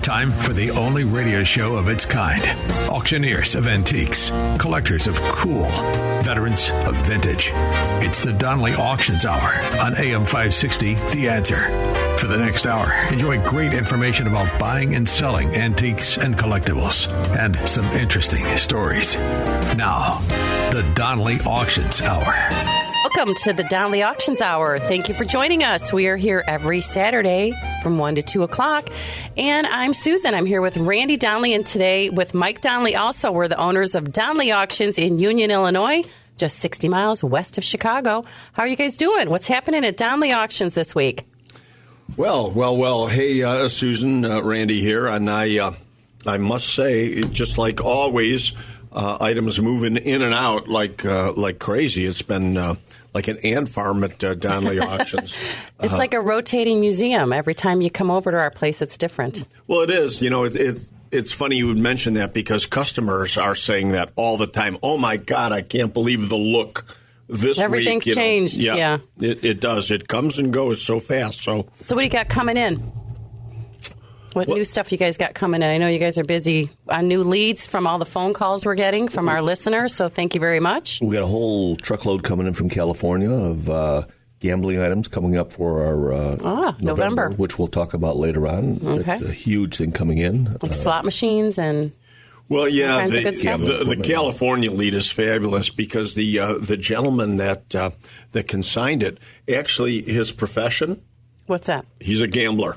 Time for the only radio show of its kind. Auctioneers of antiques, collectors of cool, veterans of vintage. It's the Donnelly Auctions Hour on AM 560, The Answer. For the next hour, enjoy great information about buying and selling antiques and collectibles, and some interesting stories. Now, the Donnelly Auctions Hour. Welcome to the Donnelly Auctions Hour. Thank you for joining us. We are here every Saturday from 1 to 2 o'clock. And I'm Susan. I'm here with Randy Donnelly, and today with Mike Donnelly also. We're the owners of Donnelly Auctions in Union, Illinois, just 60 miles west of Chicago. How are you guys doing? What's happening at Donnelly Auctions this week? Well. Hey, Susan, Randy here. And I must say, just like always, items moving in and out like crazy. It's been like an ant farm at Donnelly Auctions. It's like a rotating museum. Every time you come over to our place, it's different. Well, it is. You know, it's funny you would mention that because customers are saying that all the time. Oh, my God, I can't believe the look this Everything's week. changed. Yeah. It does. It comes and goes so fast. So what do you got coming in? What new stuff you guys got coming in? I know you guys are busy on new leads from all the phone calls we're getting from our listeners, so thank you very much. We got a whole truckload coming in from California of gambling items coming up for our November, which we'll talk about later on. Okay. It's a huge thing coming in. Like slot machines and... Well, yeah, the California lead is fabulous because the gentleman that consigned it, actually his profession... What's that? He's a gambler.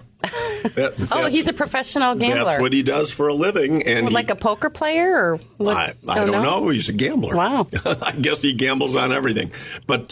He's a professional gambler. That's what he does for a living. And like a poker player? Or what? I don't know. He's a gambler. Wow. I guess he gambles on everything. But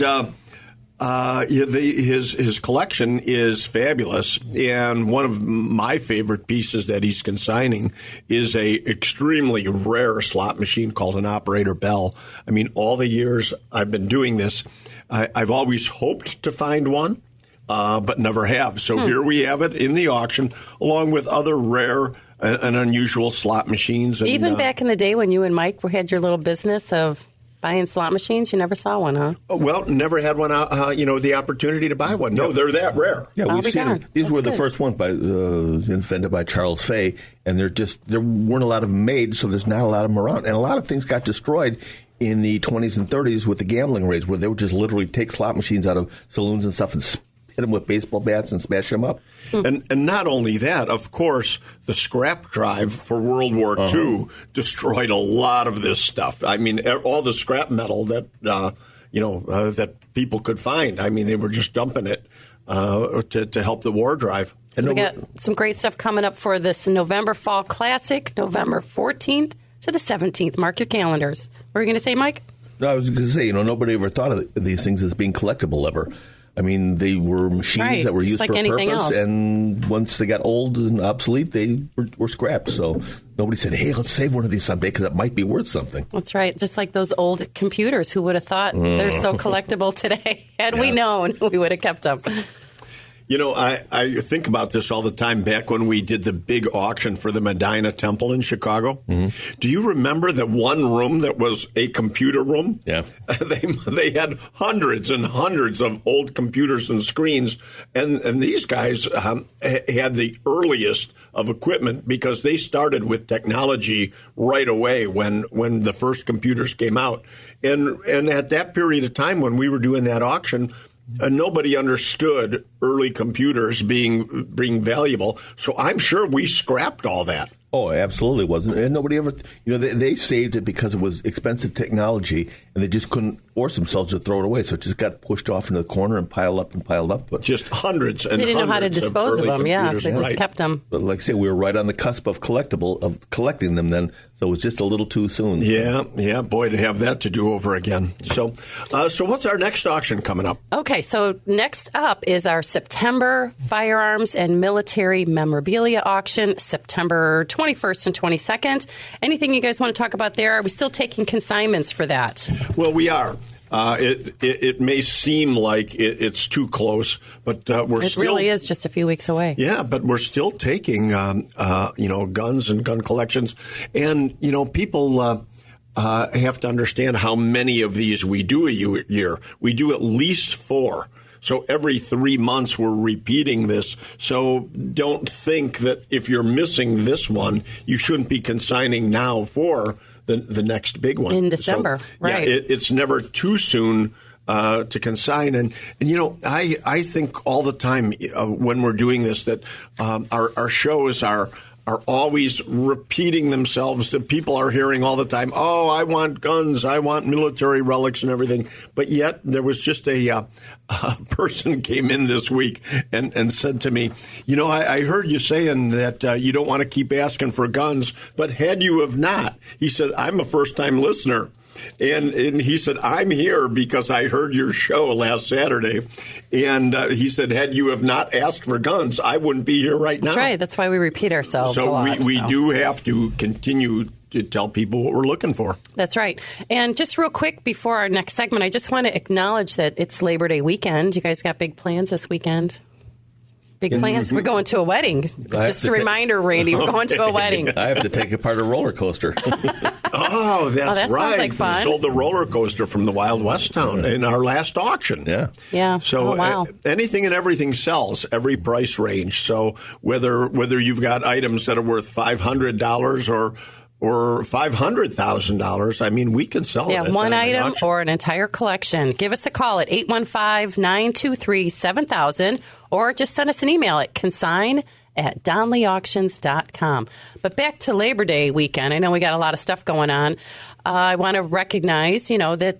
his collection is fabulous. And one of my favorite pieces that he's consigning is a extremely rare slot machine called an Operator Bell. I mean, all the years I've been doing this, I've always hoped to find one. But never have. So here we have it in the auction, along with other rare and unusual slot machines. And, even back in the day when you and Mike had your little business of buying slot machines, you never saw one, huh? Well, never had one. The opportunity to buy one. No, they're that rare. Yeah, we've seen them. These were the first ones invented by Charles Fay, and there weren't a lot of them made, so there's not a lot of them around, and a lot of things got destroyed in the 20s and 30s with the gambling raids, where they would just literally take slot machines out of saloons and stuff and hit them with baseball bats and smash them up. And not only that, of course, the scrap drive for World War II destroyed a lot of this stuff. I mean, all the scrap metal that that people could find. I mean, they were just dumping it to help the war drive. So we got some great stuff coming up for this November Fall Classic, November 14th to the 17th. Mark your calendars. What were you going to say, Mike? No, I was going to say, nobody ever thought of these things as being collectible ever. I mean, they were machines that were used for a purpose, and once they got old and obsolete, they were scrapped. So nobody said, hey, let's save one of these someday because it might be worth something. That's right. Just like those old computers. Who would have thought they're so collectible today? Had we known, we would have kept them. You know, I think about this all the time back when we did the big auction for the Medina Temple in Chicago. Mm-hmm. Do you remember that one room that was a computer room? Yeah. They had hundreds and hundreds of old computers and screens, and these guys had the earliest of equipment because they started with technology right away when the first computers came out. And at that period of time when we were doing that auction, nobody understood early computers being valuable, so I'm sure we scrapped all that. Oh, absolutely wasn't. And nobody ever, they saved it because it was expensive technology, and they just couldn't force themselves to throw it away. So it just got pushed off into the corner and piled up. But just hundreds and hundreds. They didn't know how to dispose of them, so they just kept them. But like I say, we were right on the cusp of collecting them then, so it was just a little too soon. Yeah, boy, to have that to do over again. So what's our next auction coming up? Okay, so next up is our September Firearms and Military Memorabilia Auction, September 21st and 22nd. Anything you guys want to talk about there? Are we still taking consignments for that? Well, we are. It may seem like it's too close, but it really is just a few weeks away. Yeah, but we're still taking guns and gun collections, and people have to understand how many of these we do a year. We do at least 4. So every 3 months we're repeating this. So don't think that if you're missing this one, you shouldn't be consigning now for the next big one. In December, right. Yeah, it's never too soon to consign. And I think all the time when we're doing this that our shows are always repeating themselves. That people are hearing all the time, oh, I want guns, I want military relics and everything. But yet there was just a person came in this week and said to me, I heard you saying that you don't want to keep asking for guns, but had you have not, he said, I'm a first-time listener. And he said, I'm here because I heard your show last Saturday. And he said, had you have not asked for guns, I wouldn't be here right now. That's right. That's why we repeat ourselves a lot. We do have to continue to tell people what we're looking for. That's right. And just real quick before our next segment, I just want to acknowledge that it's Labor Day weekend. You guys got big plans this weekend? Big plans? We're going to a wedding. Just a reminder, Randy, we're going to a wedding. I have to take apart a roller coaster. Oh, that right. Sounds like fun. We sold the roller coaster from the Wild West town in our last auction. Yeah. So wow. Anything and everything sells, every price range. So whether you've got items that are worth $500 or $500,000, I mean, we can sell it. Yeah, one item or an entire collection. Give us a call at 815-923-7000 or just send us an email at consign@DonleyAuctions.com. But back to Labor Day weekend. I know we got a lot of stuff going on. I want to recognize, that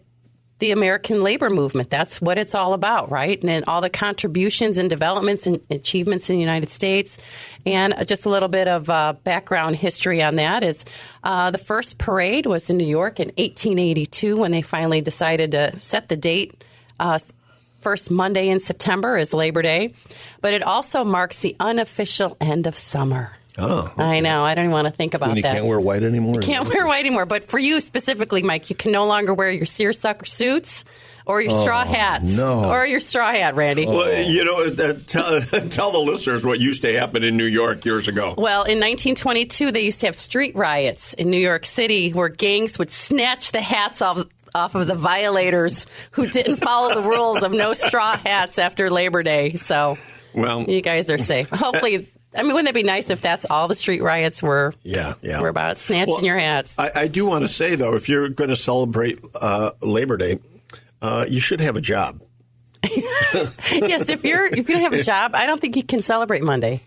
the American labor movement, that's what it's all about, right? And all the contributions and developments and achievements in the United States. And just a little bit of background history on that is the first parade was in New York in 1882 when they finally decided to set the date. First Monday in September is Labor Day. But it also marks the unofficial end of summer. Oh, okay. I know. I don't even want to think about that. You can't wear white anymore? You can't wear white anymore. But for you specifically, Mike, you can no longer wear your seersucker suits or your straw hats. No. Or your straw hat, Randy. Well, tell the listeners what used to happen in New York years ago. Well, in 1922, they used to have street riots in New York City where gangs would snatch the hats off of the violators who didn't follow the rules of no straw hats after Labor Day. So you guys are safe. Hopefully. I mean, wouldn't it be nice if that's all the street riots were? Yeah. Were about snatching your hats. I do want to say, though, if you're going to celebrate Labor Day, you should have a job. Yes, if you don't have a job, I don't think you can celebrate Monday.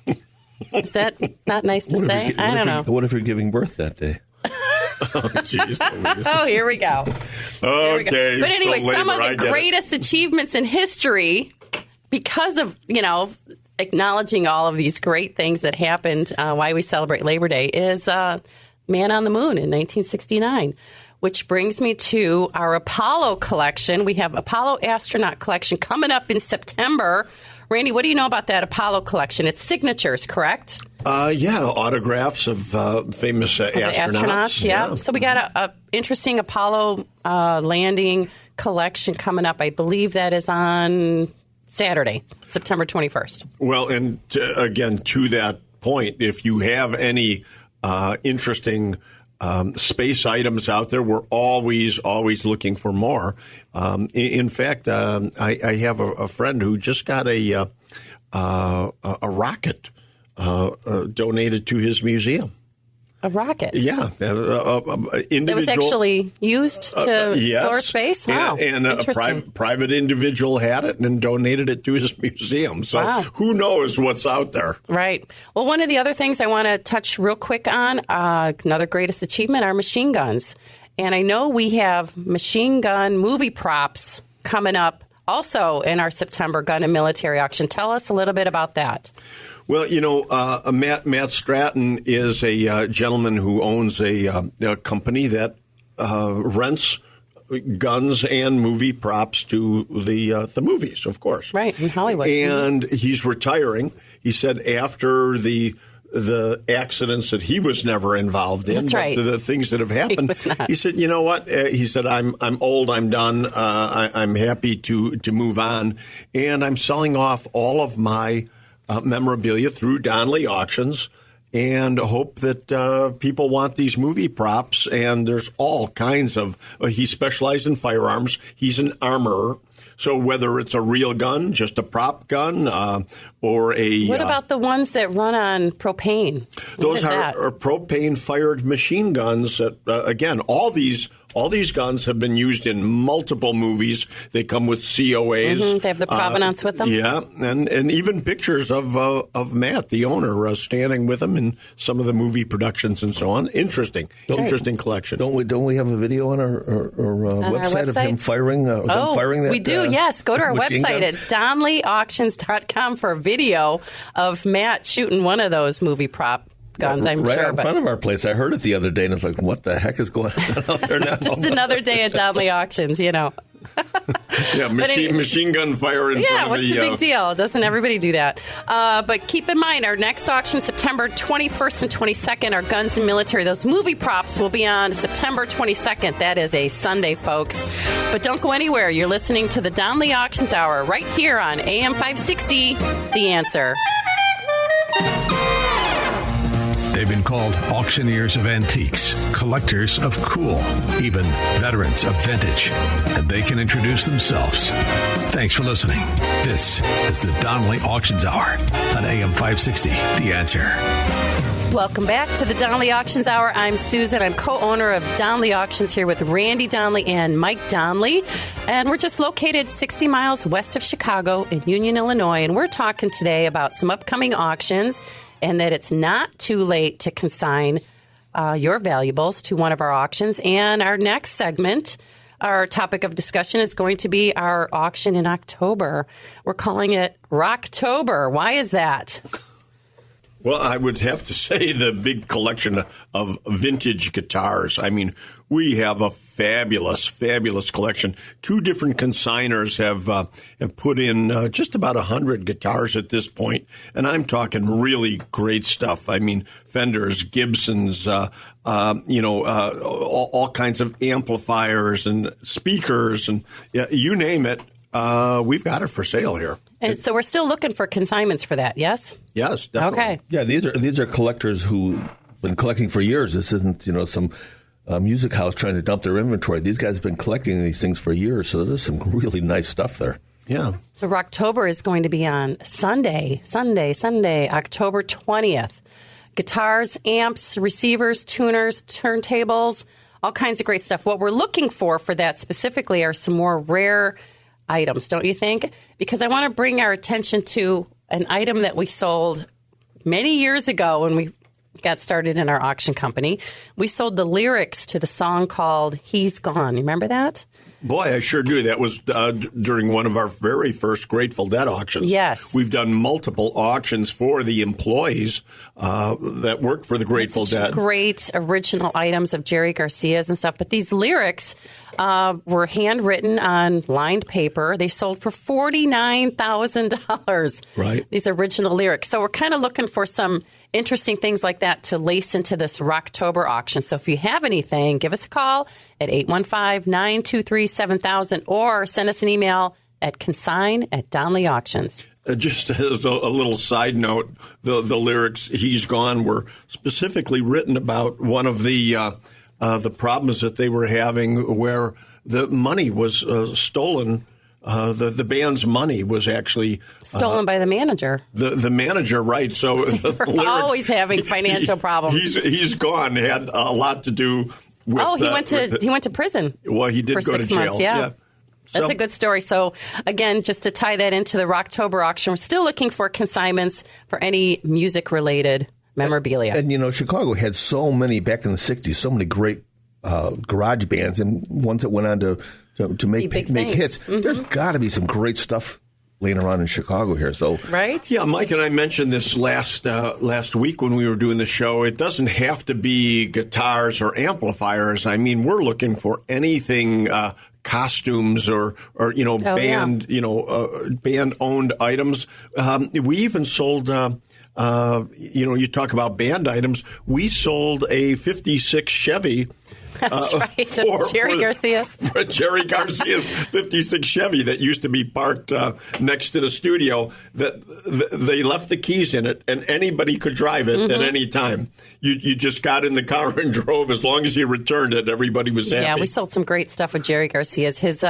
Is that not nice to say? I don't know. What if you're giving birth that day? Oh, geez. Oh, here we go. Okay. But anyway, some of the greatest achievements in history, because of, acknowledging all of these great things that happened, why we celebrate Labor Day, is Man on the Moon in 1969, which brings me to our Apollo collection. We have Apollo astronaut collection coming up in September. Randy, what do you know about that Apollo collection? It's signatures, correct? Yeah, autographs of famous astronauts. Yeah. So we got a interesting Apollo landing collection coming up. I believe that is on Saturday, September 21st. Well, and again, to that point, if you have any interesting space items out there, we're always looking for more. In fact, I have a friend who just got a rocket donated to his museum. A rocket? Yeah. It was actually used to explore space? Wow. And a private individual had it and donated it to his museum. So who knows what's out there? Right. Well, one of the other things I want to touch real quick on, another greatest achievement, are machine guns. And I know we have machine gun movie props coming up also in our September gun and military auction. Tell us a little bit about that. Well, Matt Stratton is a gentleman who owns a company that rents guns and movie props to the movies, of course. Right, in Hollywood. And he's retiring. He said after the accidents that he was never involved in, That's right. the things that have happened, he said, you know what? He said, I'm old, I'm done. I'm happy to move on. And I'm selling off all of my memorabilia through Donley Auctions, and hope that people want these movie props. And there's all kinds of. He specialized in firearms. He's an armorer, So whether it's a real gun, just a prop gun, or a... What about the ones that run on propane? Those are propane-fired machine guns that, again, all these guns have been used in multiple movies. They come with COAs. They have the provenance with them. Yeah, and even pictures of Matt, the owner, standing with them in some of the movie productions and so on. Interesting collection. Don't we have a video on our website of him firing? Firing that, we do. Yes, go to our website at DonleyAuctions.com for a video of Matt shooting one of those movie prop guns, I'm right sure. Right in front of our place. I heard it the other day, and it's like, what the heck is going on out there now? Just another day at Donley Auctions, Yeah, machine gun fire in front of Yeah, what's the big deal? Doesn't everybody do that? But keep in mind, our next auction, September 21st and 22nd, our guns and military. Those movie props will be on September 22nd. That is a Sunday, folks. But don't go anywhere. You're listening to the Donley Auctions Hour right here on AM 560, The Answer. They've been called auctioneers of antiques, collectors of cool, even veterans of vintage. And they can introduce themselves. Thanks for listening. This is the Donley Auctions Hour on AM 560, The Answer. Welcome back to the Donley Auctions Hour. I'm Susan. I'm co-owner of Donley Auctions here with Randy Donley and Mike Donley. And we're just located 60 miles west of Chicago in Union, Illinois. And we're talking today about some upcoming auctions and that it's not too late to consign your valuables to one of our auctions. And our next segment, our topic of discussion is going to be our auction in October. We're calling it Rocktober. Why is that? Well, I would have to say the big collection of vintage guitars. I mean, we have a fabulous, fabulous collection. Two different consigners have put in just about 100 guitars at this point, and I'm talking really great stuff. I mean, Fenders, Gibsons, all kinds of amplifiers and speakers, and you name it. We've got it for sale here. And so we're still looking for consignments for that, yes? Yes, definitely. Okay. Yeah, these are collectors who've been collecting for years. This isn't, some music house trying to dump their inventory. These guys have been collecting these things for years, so there's some really nice stuff there. Yeah. So Rocktober is going to be on Sunday, October 20th. Guitars, amps, receivers, tuners, turntables, all kinds of great stuff. What we're looking for that specifically are some more rare items, don't you think? Because I want to bring our attention to an item that we sold many years ago when we got started in our auction company. We sold the lyrics to the song called He's Gone. You remember that? Boy, I sure do. That was during one of our very first Grateful Dead auctions. Yes. We've done multiple auctions for the employees that worked for the Grateful Dead. Great original items of Jerry Garcia's and stuff. But these lyrics were handwritten on lined paper. They sold for $49,000. Right. These original lyrics. So we're kind of looking for some interesting things like that to lace into this Rocktober auction. So if you have anything, give us a call at 815-923-7000 or send us an email at consign@DonleyAuctions. Just as a little side note, the lyrics "He's Gone" were specifically written about one of the problems that they were having, where the money was stolen. The band's money was actually stolen by the manager. The manager, right? So we're always having financial problems. He's gone. Had a lot to do with. Oh, he went to prison. Well, he did for go 6 to jail. months. Yeah. That's a good story. So, again, just to tie that into the Rocktober auction, we're still looking for consignments for any music-related memorabilia. And, Chicago had so many, back in the 60s, so many great garage bands and ones that went on to make hits. Mm-hmm. There's got to be some great stuff laying around in Chicago here. So, right? Yeah, Mike and I mentioned this last week when we were doing the show. It doesn't have to be guitars or amplifiers. I mean, we're looking for anything, costumes or band, band owned items. We even sold. You talk about band items. We sold a '56 Chevy That's right. Jerry Garcia's. For Jerry Garcia's 56 Chevy that used to be parked next to the studio, that they left the keys in it, and anybody could drive it at any time. You just got in the car and drove. As long as you returned it, everybody was happy. Yeah, we sold some great stuff with Jerry Garcia's. His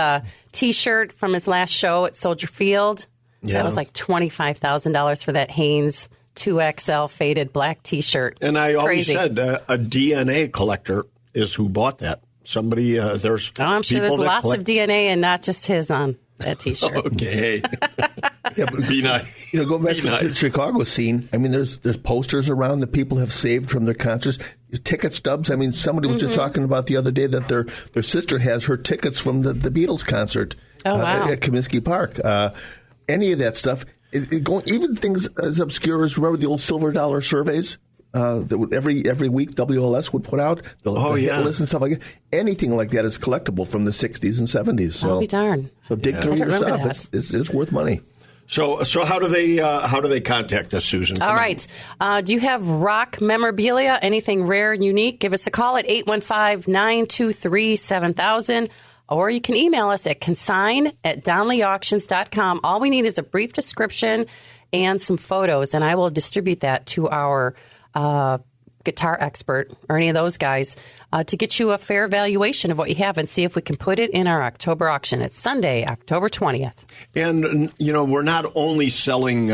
T-shirt from his last show at Soldier Field, that was like $25,000 for that Hanes 2XL faded black T-shirt. And I always Crazy. said a DNA collector is who bought that. Somebody, there's I'm sure there's people that lots collect- of DNA and not just his on that T-shirt. Okay. Be nice. Going back Be to the nice. Chicago scene, I mean, there's posters around that people have saved from their concerts. Ticket stubs. I mean, somebody was just talking about the other day that their sister has her tickets from the Beatles concert at Comiskey Park. Any of that stuff. Even things as obscure as, remember the old silver dollar surveys that would, every week WLS would put out? The hit list and stuff like that. Anything like that is collectible from the 60s and 70s. So, I'll be darned. So dig through I your don't remember stuff. that. It's worth money. So how do they contact us, Susan? All right. Do you have rock memorabilia, anything rare and unique? Give us a call at 815-923-7000. Or you can email us at consign@DonleyAuctions.com. All we need is a brief description and some photos, and I will distribute that to our guitar expert or any of those guys to get you a fair valuation of what you have and see if we can put it in our October auction. It's Sunday, October 20th. And, we're not only selling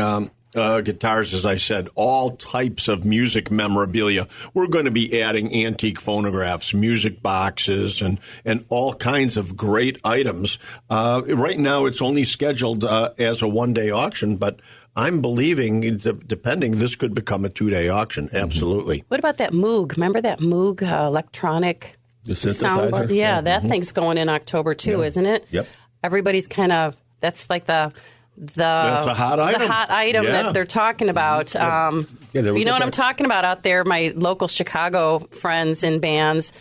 guitars, as I said, all types of music memorabilia. We're going to be adding antique phonographs, music boxes, and all kinds of great items. Right now, it's only scheduled as a one-day auction, but I'm believing, depending, this could become a two-day auction. Absolutely. What about that Moog? Remember that Moog electronic The synthesizer? soundboard? Yeah, that thing's going in October too, isn't it? Yep. Everybody's kind of, that's like that's a hot item. The hot item that they're talking about. If you know what I'm talking about out there, my local Chicago friends and bands,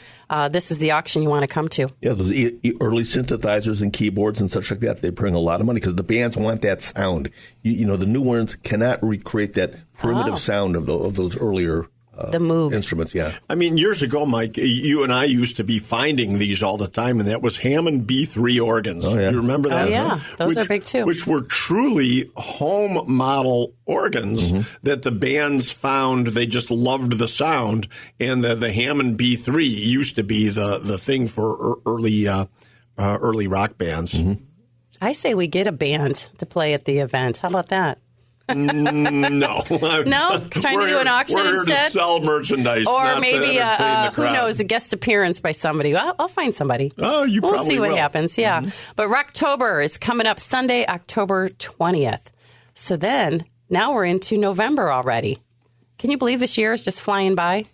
this is the auction you want to come to. Yeah, those early synthesizers and keyboards and such like that, they bring a lot of money because the bands want that sound. The new ones cannot recreate that primitive sound of those earlier the Moog instruments. Yeah, I mean, years ago, Mike, you and I used to be finding these all the time, and that was Hammond B3 organs. Oh, yeah. Do you remember that? Oh, yeah. Those are big, too. Which were truly home model organs that the bands found. They just loved the sound, and the Hammond B3 used to be the thing for early rock bands. I say we get a band to play at the event. How about that? No. No? Trying to do an auction we're instead? Here to sell merchandise, Or not maybe, to entertain the who crowd. knows, a guest appearance by somebody. I'll find somebody. Oh, you We'll probably see what will. happens, yeah. But Rocktober is coming up Sunday, October 20th. So then, now we're into November already. Can you believe this year is just flying by?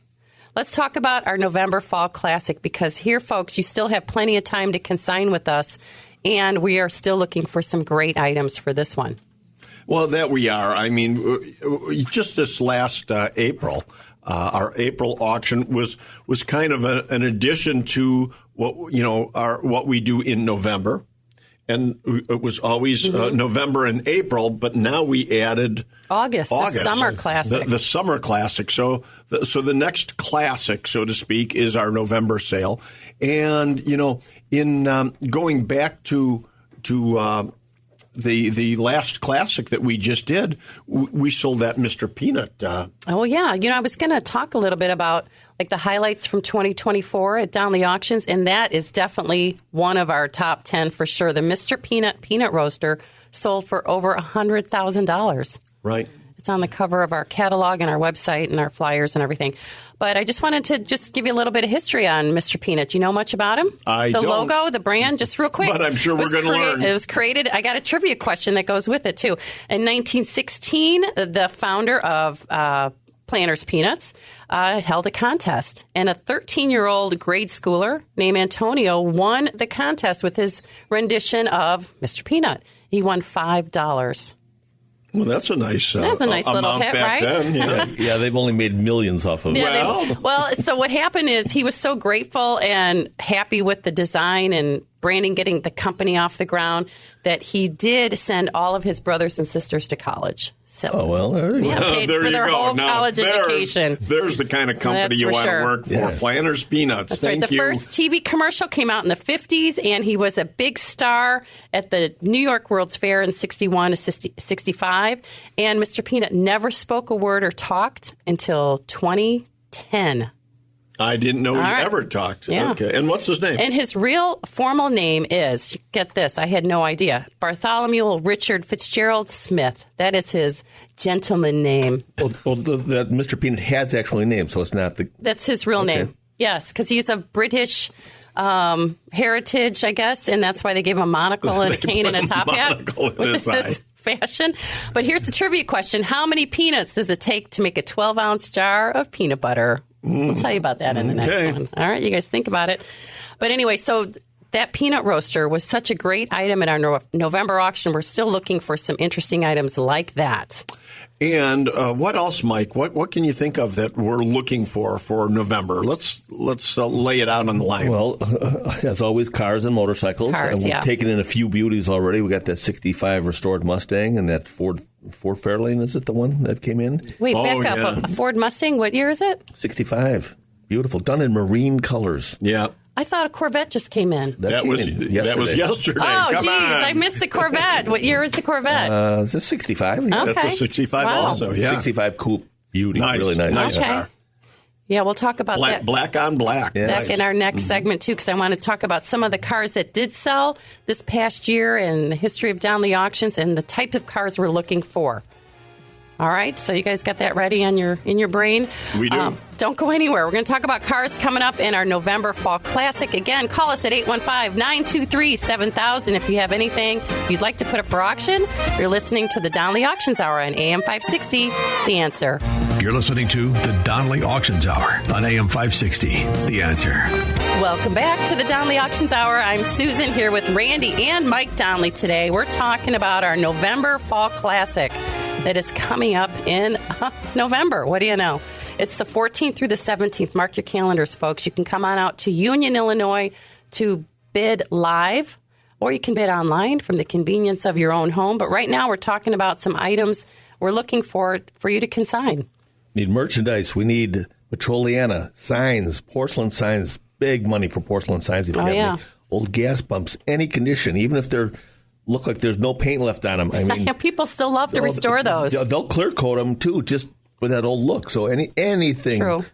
Let's talk about our November Fall Classic, because here, folks, you still have plenty of time to consign with us, and we are still looking for some great items for this one. Well, that we are. I mean, just this last April, our April auction was kind of an addition to what we do in November, and it was always November and April. But now we added August. The Summer Classic. the Summer Classic. So the next classic, so to speak, is our November sale, and in going back to the last classic that we just did, we sold that Mr. Peanut. Oh, yeah. I was going to talk a little bit about like the highlights from 2024 at Donley Auctions, and that is definitely one of our top 10 for sure. The Mr. Peanut Roaster sold for over $100,000. Right. It's on the cover of our catalog and our website and our flyers and everything. But I just wanted to give you a little bit of history on Mr. Peanut. Do you know much about him? I don't. The logo, the brand, just real quick. But I'm sure we're going to learn. It was created, I got a trivia question that goes with it, too. In 1916, the founder of Planters Peanuts held a contest. And a 13-year-old grade schooler named Antonio won the contest with his rendition of Mr. Peanut. He won $5. Well, that's a nice little hit, back right? then, yeah. Yeah, they've only made millions off of it. Yeah, so what happened is he was so grateful and happy with the design and Brandon getting the company off the ground, that he did send all of his brothers and sisters to college. So, there you go. paid there for you their go. whole Now, college education. There's the kind of company That's you for want sure. to work for. Yeah. Planters Peanuts. That's Thank right. The you. first TV commercial came out in the 50s, and he was a big star at the New York World's Fair in 61 to 65. And Mr. Peanut never spoke a word or talked until 2010. I didn't know he right. ever talked. Yeah. Okay. And what's his name? And his real formal name is, get this, I had no idea, Bartholomew Richard Fitzgerald Smith. That is his gentleman name. That Mr. Peanut has actually a name, so it's not the... That's his real name. Yes, because he's of British heritage, I guess, and that's why they gave him a monocle and a cane and a top hat monocle in with his this eye. fashion. But here's the trivia question. How many peanuts does it take to make a 12-ounce jar of peanut butter? We'll tell you about that in the next one. All right, you guys think about it. But anyway, so that peanut roaster was such a great item in our November auction. We're still looking for some interesting items like that. And what else, Mike? What can you think of that we're looking for November? Let's lay it out on the line. Well, as always, cars and motorcycles. Cars, and we've yeah. taken in a few beauties already. We got that 65 restored Mustang and that Ford Fairlane. Is it the one that came in? Wait, Oh, back yeah. up. A Ford Mustang, what year is it? 65. Beautiful. Done in marine colors. Yeah. I thought a Corvette just came in. That came was in yesterday. Oh, Come geez, on. I missed the Corvette. What year is the Corvette? Is this 65? Yeah. Okay. That's a 65 Wow. also. Yeah. 65 coupe. Beauty. Nice. Really nice. Nice Okay. car. Yeah, we'll talk about that Black on black. Yeah. back in our next segment, too, because I want to talk about some of the cars that did sell this past year and the history of Downley Auctions and the types of cars we're looking for. All right, so you guys got that ready in your brain? We do. Don't go anywhere. We're going to talk about cars coming up in our November Fall Classic. Again, call us at 815-923-7000 if you have anything you'd like to put up for auction. You're listening to the Downley Auctions Hour on AM 560, The Answer. You're listening to the Donnelly Auctions Hour on AM 560. The Answer. Welcome back to the Downley Auctions Hour. I'm Susan here with Randy and Mike Donnelly today. We're talking about our November Fall Classic that is coming up in November. What do you know? It's the 14th through the 17th. Mark your calendars, folks. You can come on out to Union, Illinois to bid live, or you can bid online from the convenience of your own home. But right now we're talking about some items we're looking for you to consign. Need merchandise. We need Petroliana, signs, porcelain signs. Big money for porcelain signs. If you have any old gas pumps, any condition, even if they're look like there's no paint left on them. I mean, people still love to restore those. They'll clear coat them too, just for that old look. So anything, True.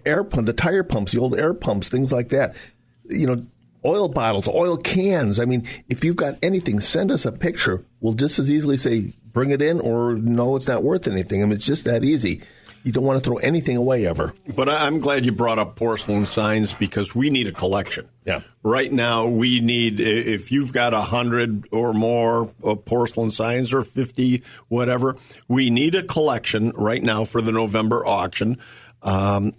Air pump, the tire pumps, the old air pumps, things like that. You know, oil bottles, oil cans. I mean, if you've got anything, send us a picture. We'll just as easily say bring it in, or no, it's not worth anything. I mean, it's just that easy. You don't want to throw anything away ever. But I'm glad you brought up porcelain signs because we need a collection. Yeah. Right now, we need, if you've got 100 or more porcelain signs or 50, whatever, we need a collection right now for the November auction. Kind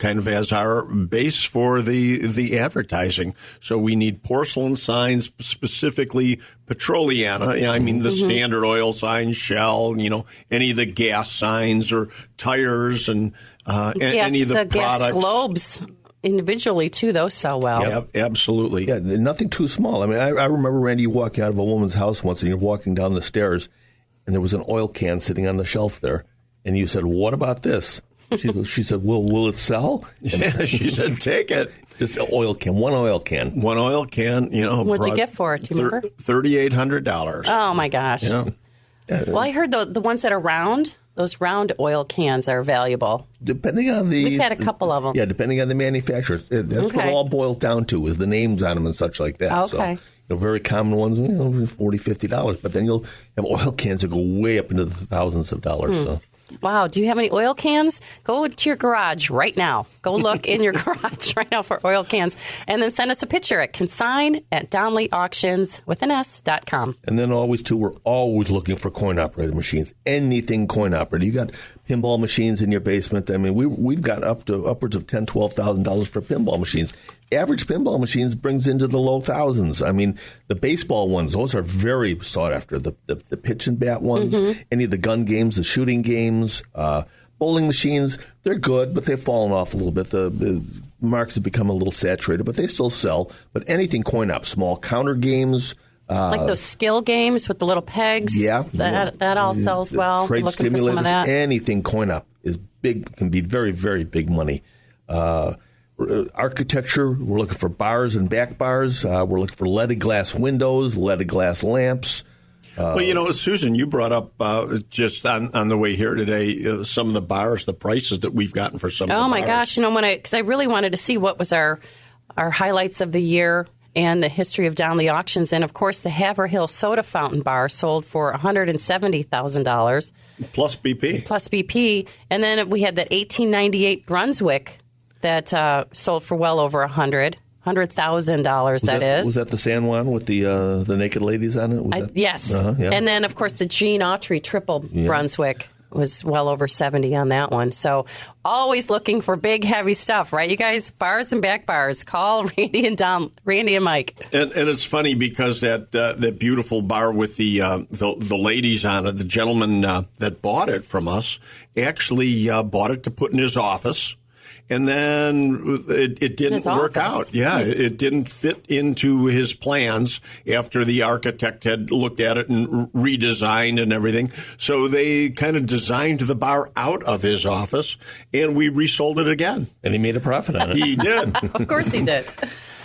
of as our base for the advertising. So we need porcelain signs, specifically Petroliana. I mean, the standard oil signs, Shell, any of the gas signs or tires and any of the products. Gas globes individually, too. Those sell well. Yeah, absolutely. Yeah, nothing too small. I mean, I remember, Randy, you walking out of a woman's house once and you're walking down the stairs and there was an oil can sitting on the shelf there. And you said, what about this? She said, will it sell? Yeah, she said, take it. Just an oil can, one oil can. One oil can, What'd you get for it? Do you remember? $3,800. Oh, my gosh. Yeah. Well, I heard the ones that are round, those round oil cans are valuable. Depending on the... We've had a couple of them. Yeah, depending on the manufacturer. That's what it all boils down to, is the names on them and such like that. Okay. So, very common ones, $40, $50. But then you'll have oil cans that go way up into the thousands of dollars. So. Wow. Do you have any oil cans? Go to your garage right now. Go look in your garage right now for oil cans. And then send us a picture at consign@DonnellyAuctions.com. And then always, too, we're always looking for coin-operated machines. Anything coin-operated. You got pinball machines in your basement. I mean, we've got upwards of $10,000, $12,000 for pinball machines. Average pinball machines brings into the low thousands. I mean, the baseball ones, those are very sought after. The pitch and bat ones, any of the gun games, the shooting games, bowling machines, they're good, but they've fallen off a little bit. The markets have become a little saturated, but they still sell. But anything coin-op, small counter games. Like those skill games with the little pegs. Yeah. That all sells well. Trade Looking stimulators, for some of that. anything coin-op is big, can be very, very big money. Architecture, we're looking for bars and back bars. We're looking for leaded glass windows, leaded glass lamps. Well, Susan, you brought up just on the way here today some of the bars, the prices that we've gotten for some of the bars. Oh, my gosh. Because I really wanted to see what was our highlights of the year and the history of Donnelly Auctions. And, of course, the Haverhill Soda Fountain Bar sold for $170,000. Plus BP. Plus BP. And then we had that 1898 Brunswick that sold for well over $100,000, that is. Was that the San Juan with the naked ladies on it? Yes. Yeah. And then, of course, the Gene Autry Triple Brunswick was well over 70 on that one. So always looking for big, heavy stuff, right, you guys? Bars and back bars. Call Randy and Mike. And it's funny because that beautiful bar with the ladies on it, the gentleman that bought it from us actually bought it to put in his office. And then it didn't work out. Yeah, it didn't fit into his plans after the architect had looked at it and redesigned and everything. So they kind of designed the bar out of his office, and we resold it again. And he made a profit on it. He did. Of course he did.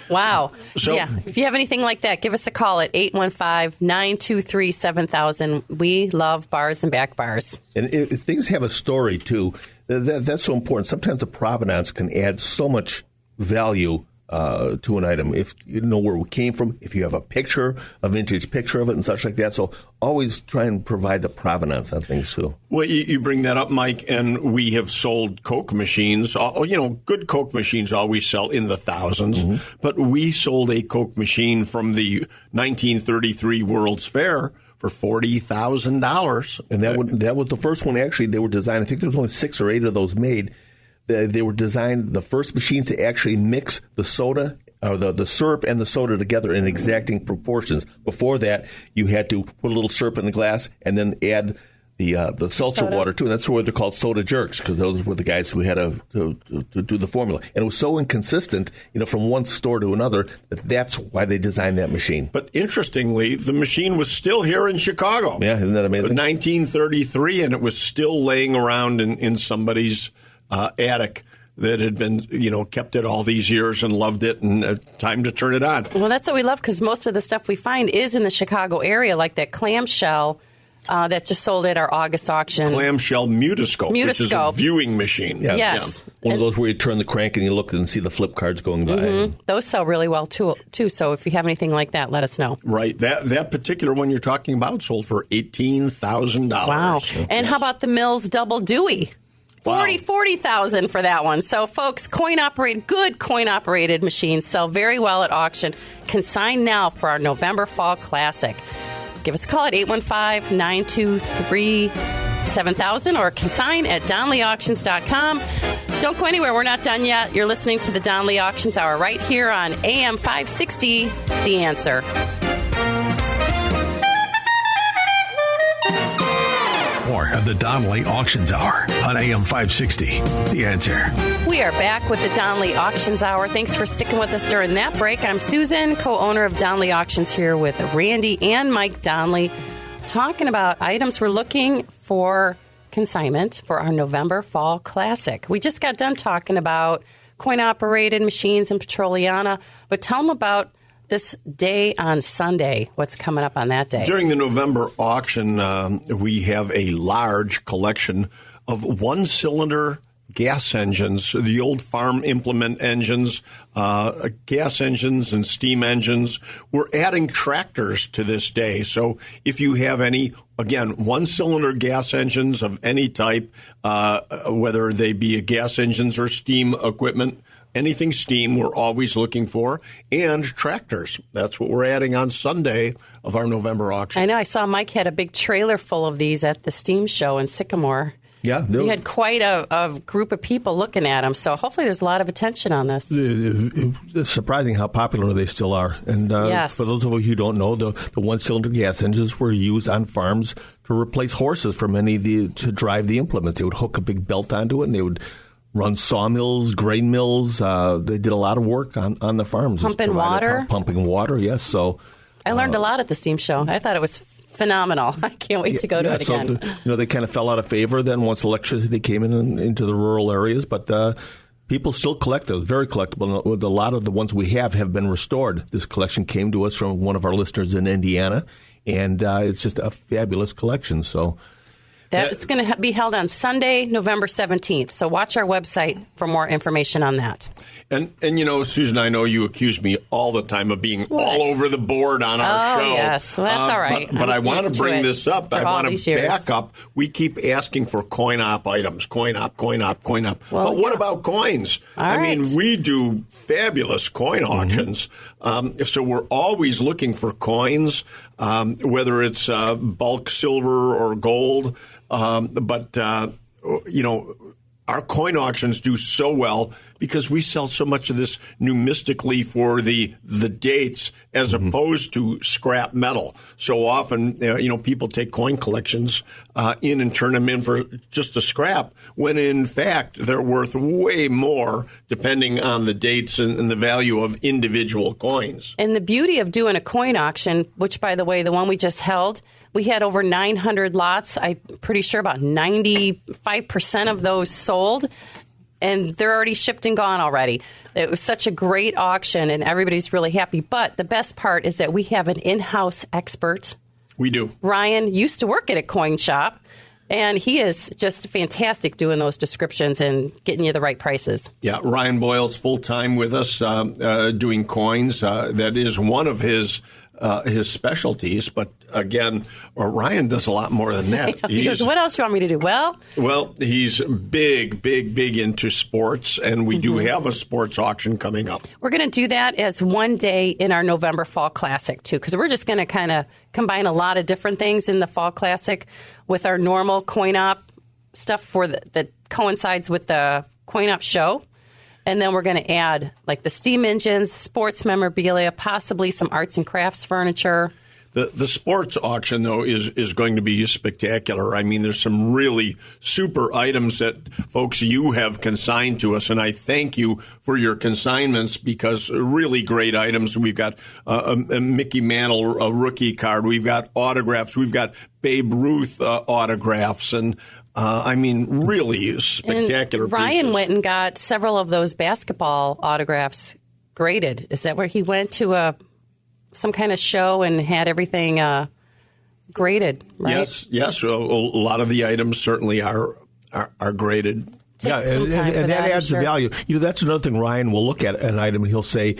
Wow. So, if you have anything like that, give us a call at 815-923-7000. We love bars and back bars. And things have a story, too. That's so important. Sometimes the provenance can add so much value to an item. If you know where it came from, if you have a picture, a vintage picture of it and such like that. So always try and provide the provenance on things, too. Well, you bring that up, Mike, and we have sold Coke machines. Good Coke machines always sell in the thousands. Mm-hmm. But we sold a Coke machine from the 1933 World's Fair for $40,000. And that was the first one. Actually, they were designed, I think there was only 6 or 8 of those made. They were designed, the first machines to actually mix the soda, or the syrup and the soda together in exacting proportions. Before that, you had to put a little syrup in the glass and then add the seltzer water too, and that's why they're called soda jerks, because those were the guys who had to do the formula. And it was so inconsistent, from one store to another, that's why they designed that machine. But interestingly, the machine was still here in Chicago. Yeah, isn't that amazing? 1933, and it was still laying around in somebody's attic that had been, kept it all these years and loved it, and time to turn it on. Well, that's what we love, because most of the stuff we find is in the Chicago area, like that clamshell that just sold at our August auction. Clamshell Mutascope, which is a viewing machine. Yeah. Yes. Yeah. One of those where you turn the crank and you look and see the flip cards going by. Mm-hmm. Those sell really well, too. So if you have anything like that, let us know. Right. That particular one you're talking about sold for $18,000. Wow. And how about the Mills Double Dewey? $40,000 for that one. So, folks, good coin-operated machines sell very well at auction. Consign now for our November Fall Classic. Give us a call at 815-923-7000 or consign at DonnellyAuctions.com. Don't go anywhere. We're not done yet. You're listening to the Donnelly Auctions Hour right here on AM 560, The Answer. More of the Donnelly Auctions Hour on AM 560. The Answer. We are back with the Donnelly Auctions Hour. Thanks for sticking with us during that break. I'm Susan, co-owner of Donnelly Auctions, here with Randy and Mike Donnelly, talking about items we're looking for consignment for our November Fall Classic. We just got done talking about coin-operated machines in Petroliana, but tell them about this day on Sunday. What's coming up on that day? During the November auction, we have a large collection of one-cylinder gas engines, the old farm implement engines, gas engines and steam engines. We're adding tractors to this day. So if you have any, again, one-cylinder gas engines of any type, whether they be gas engines or steam equipment, anything steam, we're always looking for, and tractors. That's what we're adding on Sunday of our November auction. I know. I saw Mike had a big trailer full of these at the steam show in Sycamore. Yeah. You had quite a group of people looking at them, so hopefully there's a lot of attention on this. It's surprising how popular they still are. And yes. For those of you who don't know, the one-cylinder gas engines were used on farms to replace horses for to drive the implements. They would hook a big belt onto it, and they would runs sawmills, grain mills. They did a lot of work on the farms. Pumping water? Pumping water, yes. So I learned a lot at the steam show. I thought it was phenomenal. I can't wait to go to it again. So, they kind of fell out of favor then once electricity came into the rural areas, but people still collect those, very collectible. A lot of the ones we have been restored. This collection came to us from one of our listeners in Indiana, and it's just a fabulous collection. So it's going to be held on Sunday, November 17th. So watch our website for more information on that. And Susan, I know you accuse me all the time of being all over the board on our show. Oh, yes. Well, that's all right. But I want to bring this up. I want to back up. We keep asking for coin-op items. Coin-op. Well, but what about coins? All right. We do fabulous coin auctions. So we're always looking for coins, whether it's bulk silver or gold. But our coin auctions do so well because we sell so much of this numistically for the dates as opposed to scrap metal. So often, people take coin collections in and turn them in for just a scrap, when in fact they're worth way more depending on the dates and the value of individual coins. And the beauty of doing a coin auction, which, by the way, the one we just held, we had over 900 lots. I'm pretty sure about 95% of those sold, and they're already shipped and gone already. It was such a great auction, and everybody's really happy. But the best part is that we have an in-house expert. We do. Ryan used to work at a coin shop, and he is just fantastic doing those descriptions and getting you the right prices. Yeah, Ryan Boyle's full-time with us doing coins. That is one of his specialties, but again, Ryan does a lot more than that. He goes, what else do you want me to do? Well, he's big into sports, and we do have a sports auction coming up. We're going to do that as one day in our November Fall Classic, too, because we're just going to kind of combine a lot of different things in the Fall Classic with our normal coin-op stuff that coincides with the coin-op show. And then we're going to add like the steam engines, sports memorabilia, possibly some arts and crafts furniture. The sports auction, though, is going to be spectacular. I mean, there's some really super items that, folks, you have consigned to us, and I thank you for your consignments because really great items. We've got a Mickey Mantle a rookie card. We've got autographs. We've got Babe Ruth autographs, and really spectacular and Ryan pieces. Went and got several of those basketball autographs graded. Is that where he went to some kind of show and had everything graded, right? Yes. A lot of the items certainly are graded. And that adds the value. That's another thing. Ryan will look at an item and he'll say,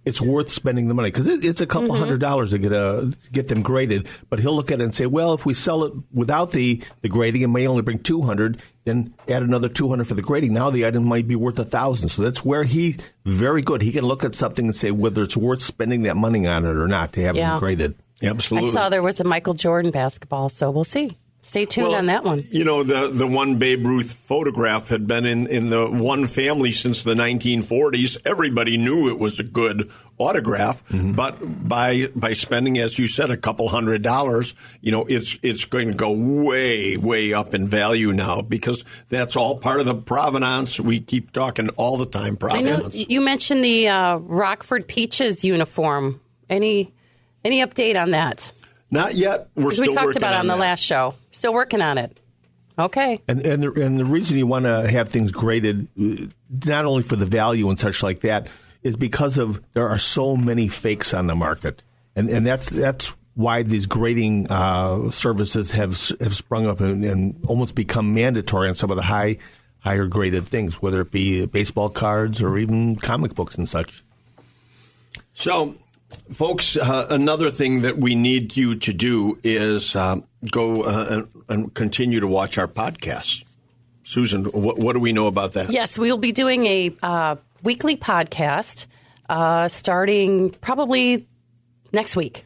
it's worth spending the money because it's a couple $100 to get them graded. But he'll look at it and say, well, if we sell it without the grading, it may only bring $200. Then add another $200 for the grading. Now the item might be worth $1,000. So that's where he's very good. He can look at something and say whether it's worth spending that money on it or not to have it graded. Absolutely. I saw there was a Michael Jordan basketball, so we'll see. Stay tuned on that one. The one Babe Ruth photograph had been in the one family since the 1940s. Everybody knew it was a good autograph, but by spending, as you said, a couple $100, it's going to go way up in value now because that's all part of the provenance. We keep talking all the time provenance. I know you mentioned the Rockford Peaches uniform. Any update on that? Not yet. We're still working on it. We talked about it on the last show. Still working on it. Okay. And the reason you want to have things graded, not only for the value and such like that, is because there are so many fakes on the market, and that's why these grading services have sprung up and almost become mandatory on some of the higher graded things, whether it be baseball cards or even comic books and such. So, folks, another thing that we need you to do is go and continue to watch our podcasts. Susan, what do we know about that? Yes, we'll be doing a weekly podcast starting probably next week.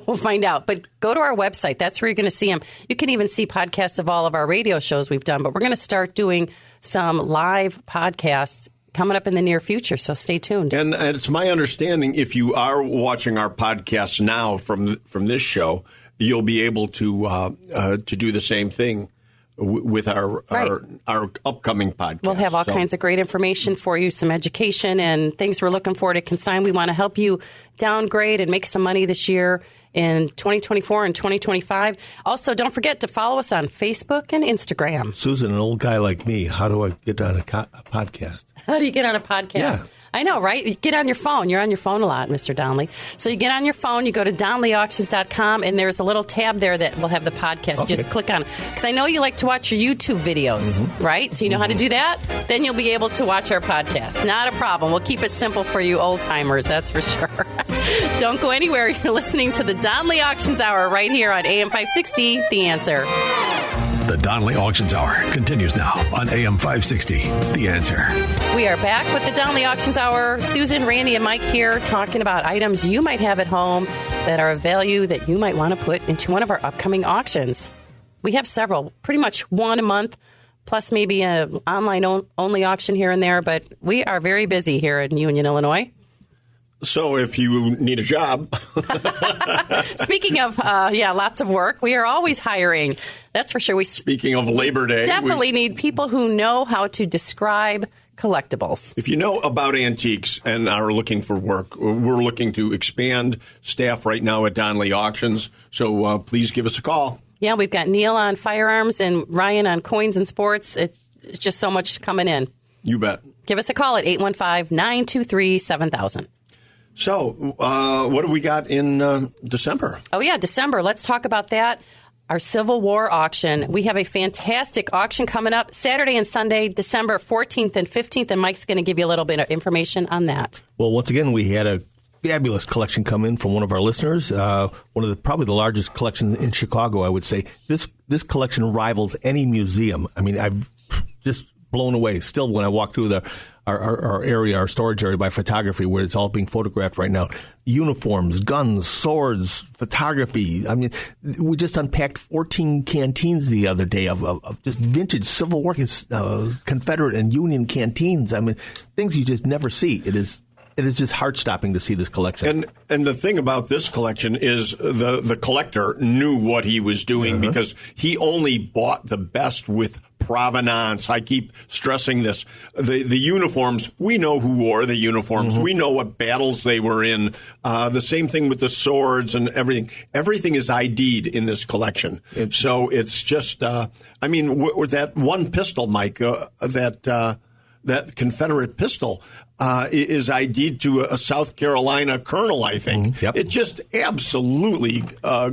We'll find out. But go to our website. That's where you're going to see them. You can even see podcasts of all of our radio shows we've done. But we're going to start doing some live podcasts coming up in the near future, so stay tuned. And it's my understanding if you are watching our podcast now from this show, you'll be able to do the same thing with our upcoming podcast. We'll have all kinds of great information for you, some education and things we're looking for to consign. We want to help you downgrade and make some money this year in 2024 and 2025. Also, don't forget to follow us on Facebook and Instagram. Susan, an old guy like me, how do I get on a podcast? How do you get on a podcast? Yeah. I know, right? You get on your phone. You're on your phone a lot, Mr. Donnelly. So you get on your phone, you go to DonnellyAuctions.com, and there's a little tab there that will have the podcast. Okay. Just click on it. Because I know you like to watch your YouTube videos, right? So you know how to do that? Then you'll be able to watch our podcast. Not a problem. We'll keep it simple for you old-timers, that's for sure. Don't go anywhere. You're listening to the Donnelly Auctions Hour right here on AM 560, The Answer. The Donnelly Auctions Hour continues now on AM 560, The Answer. We are back with the Donnelly Auctions Hour. Susan, Randy, and Mike here talking about items you might have at home that are of value that you might want to put into one of our upcoming auctions. We have several, pretty much one a month, plus maybe an online-only auction here and there, but we are very busy here in Union, Illinois. So if you need a job. Speaking of, lots of work, we are always hiring. That's for sure. Speaking of Labor Day. Definitely need people who know how to describe collectibles. If you know about antiques and are looking for work, we're looking to expand staff right now at Donnelly Auctions. So please give us a call. Yeah, we've got Neil on firearms and Ryan on coins and sports. It's just so much coming in. You bet. Give us a call at 815-923-7000. So what do we got in December? Oh, yeah, December. Let's talk about that. Our Civil War auction. We have a fantastic auction coming up Saturday and Sunday, December 14th and 15th, and Mike's going to give you a little bit of information on that. Well, once again, we had a fabulous collection come in from one of our listeners, one of probably the largest collections in Chicago, I would say. This collection rivals any museum. I mean, I've just blown away still when I walk through our area, our storage area by photography, where it's all being photographed right now. Uniforms, guns, swords, photography. I mean, we just unpacked 14 canteens the other day of just vintage Civil War, Confederate and Union canteens. I mean, things you just never see. It is just heart-stopping to see this collection. And the thing about this collection is the collector knew what he was doing because he only bought the best with provenance. I keep stressing this. The uniforms, we know who wore the uniforms. We know what battles they were in. The same thing with the swords and everything. Everything is ID'd in this collection. So it's just, with that one pistol, Mike, that Confederate pistol is ID'd to a South Carolina colonel, I think. Yep. It's just absolutely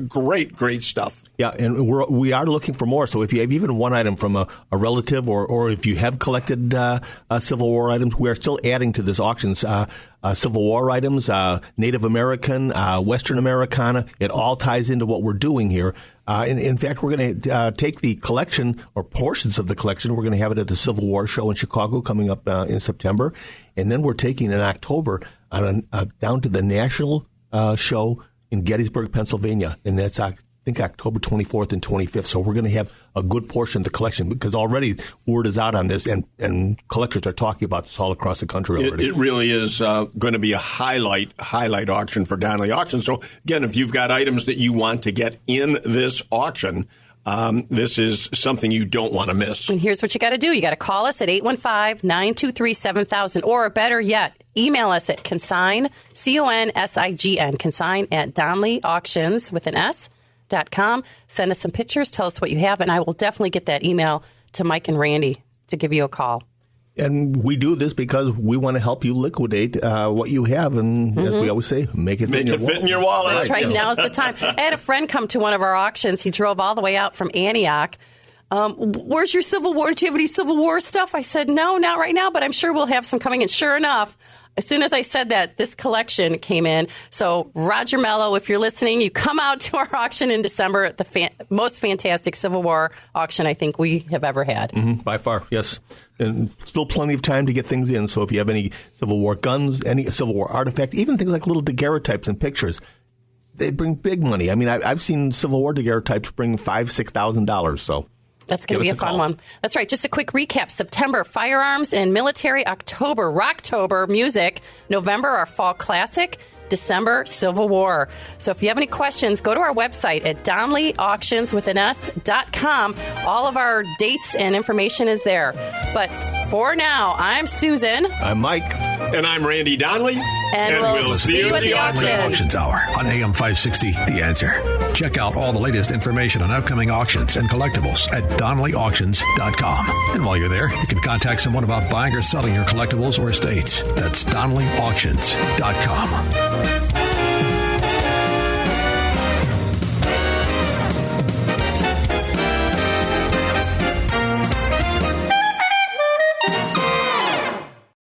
great stuff. Yeah, and we are looking for more. So if you have even one item from a relative or if you have collected Civil War items, we are still adding to this auction Civil War items, Native American, Western Americana. It all ties into what we're doing here. In fact, we're going to take the collection or portions of the collection. We're going to have it at the Civil War Show in Chicago coming up in September. And then we're taking in October down to the National Show in Gettysburg, Pennsylvania. And that's, I think, October 24th and 25th. So we're going to have a good portion of the collection because already word is out on this and collectors are talking about this all across the country already. It really is going to be a highlight auction for Donnelly Auctions. So, again, if you've got items that you want to get in this auction, this is something you don't want to miss. And here's what you got to do. You got to call us at 815-923-7000, or better yet, email us at consign, CONSIGN, consign at Donnelly Auctions with an S.com. Send us some pictures. Tell us what you have, and I will definitely get that email to Mike and Randy to give you a call. And we do this because we want to help you liquidate what you have. And as we always say, make it fit in your wallet. That's right. Now's the time. I had a friend come to one of our auctions. He drove all the way out from Antioch. Where's your Civil War? Do you have any Civil War stuff? I said, no, not right now, but I'm sure we'll have some coming in. Sure enough, as soon as I said that, this collection came in. So, Roger Mello, if you're listening, you come out to our auction in December, the most fantastic Civil War auction I think we have ever had. By far, yes. And still plenty of time to get things in. So if you have any Civil War guns, any Civil War artifact, even things like little daguerreotypes and pictures, they bring big money. I mean, I've seen Civil War daguerreotypes bring $5,000-$6,000. So that's going to be a fun one. That's right. Just a quick recap. September, firearms and military. October, Rocktober, music. November, our fall classic. December Civil War. So if you have any questions, go to our website at DonnellyAuctionsWithAnUs.com. All of our dates and information is there. But for now, I'm Susan. I'm Mike. And I'm Randy Donnelly. And we'll see you at the Donnelly auction. Auctions Hour on AM 560, The Answer. Check out all the latest information on upcoming auctions and collectibles at DonnellyAuctions.com. And while you're there, you can contact someone about buying or selling your collectibles or estates. That's DonnellyAuctions.com.